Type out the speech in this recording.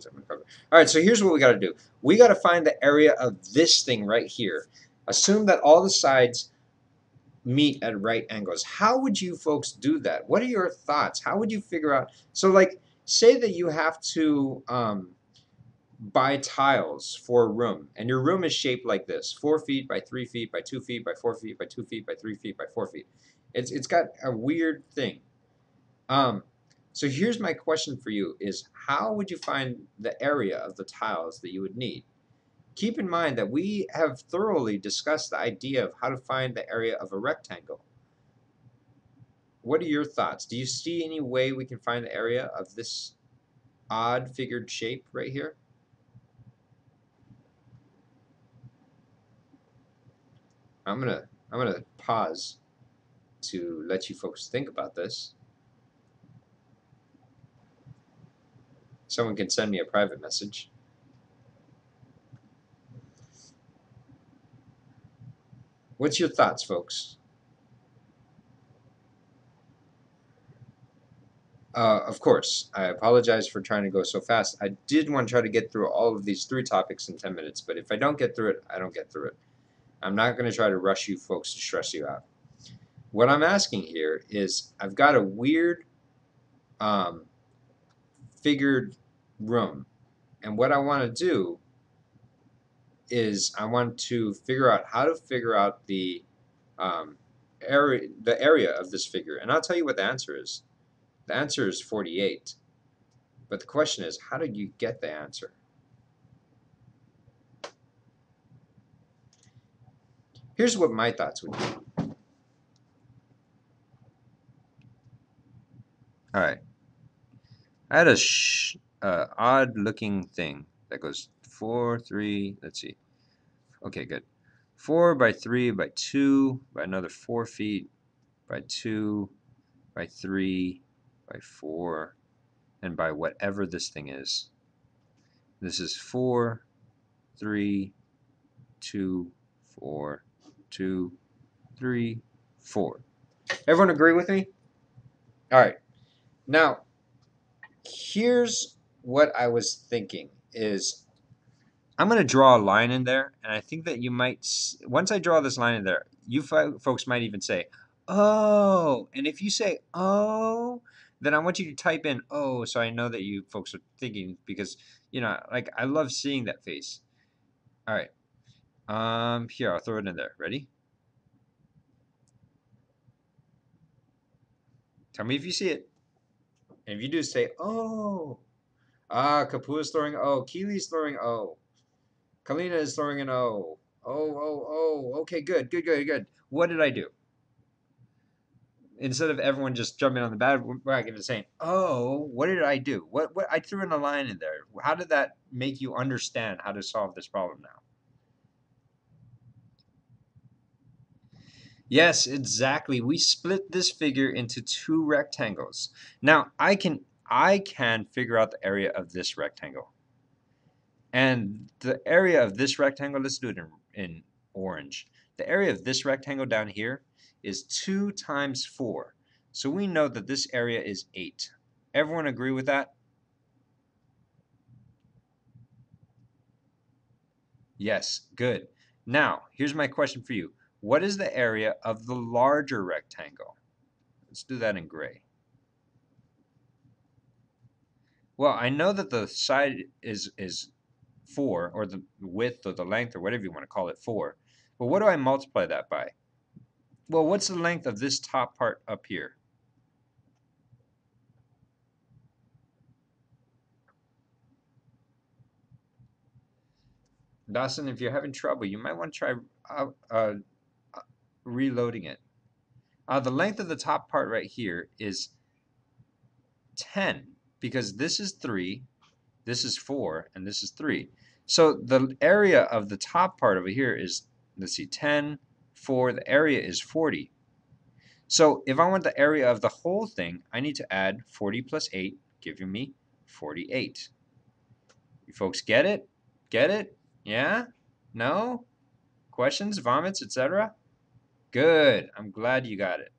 All right, so here's what we got to do. We got to find the area of this thing right here. Assume that all the sides meet at right angles. How would you folks do that? What are your thoughts? How would you figure out? So, like, say that you have to buy tiles for a room, and your room is shaped like this: 4 feet by 3 feet by 2 feet by 4 feet by 2 feet by 3 feet by 4 feet. It's got a weird thing. Um, so here's my question for you: is how would you find the area of the tiles that you would need? Keep in mind that we have thoroughly discussed the idea of how to find the area of a rectangle. What are your thoughts? Do you see any way we can find the area of this odd figured shape right here? I'm gonna pause to let you folks think about this. Someone can send me a private message. What's your thoughts, folks? Of course, I apologize for trying to go so fast. I did want to try to get through all of these 3 topics in 10 minutes, but if I don't get through it, I don't get through it. I'm not going to try to rush you folks to stress you out. What I'm asking here is I've got a weird figured room, and what I want to do is I want to figure out how to figure out um, area of this figure, and I'll tell you what the answer is. The answer is 48. But the question is, how did you get the answer? Here's what my thoughts would be. All right. I had a odd looking thing that goes 4, 3, let's see. Okay, good. 4 by 3 by 2 by another 4 feet by 2 by 3 by 4 and by whatever this thing is. This is 4, 3, 2, 4, 2, 3, 4. Everyone agree with me? All right. Now, here's what I was thinking is I'm going to draw a line in there, and I think that you might, once I draw this line in there, you folks might even say, oh, and if you say, oh, then I want you to type in, oh, so I know that you folks are thinking, because, you know, like, I love seeing that face. All right. Here, I'll throw it in there. Ready? Tell me if you see it. And if you do, say, oh. Ah, Kapua is throwing O. Keely's throwing O. Kalina is throwing an O. Oh. Okay, good. What did I do? Instead of everyone just jumping on the bandwagon and saying, "Oh, what did I do? What I threw in a line in there. How did that make you understand how to solve this problem now?" Yes, exactly. We split this figure into 2 rectangles. Now, I can figure out the area of this rectangle. And the area of this rectangle, let's do it in orange. The area of this rectangle down here is 2 times 4. So we know that this area is 8. Everyone agree with that? Yes, good. Now, here's my question for you. What is the area of the larger rectangle? Let's do that in gray. Well, I know that the side is 4, or the width or the length or whatever you want to call it, 4. But what do I multiply that by? Well, what's the length of this top part up here? Dawson, if you're having trouble, you might want to try reloading it. The length of the top part right here is 10, because this is 3, this is 4, and this is 3. So the area of the top part over here is, let's see, 10, 4, the area is 40. So if I want the area of the whole thing, I need to add 40 plus 8, giving me 48. You folks get it? Get it? Yeah? No? Questions, vomits, etc.? Good. I'm glad you got it.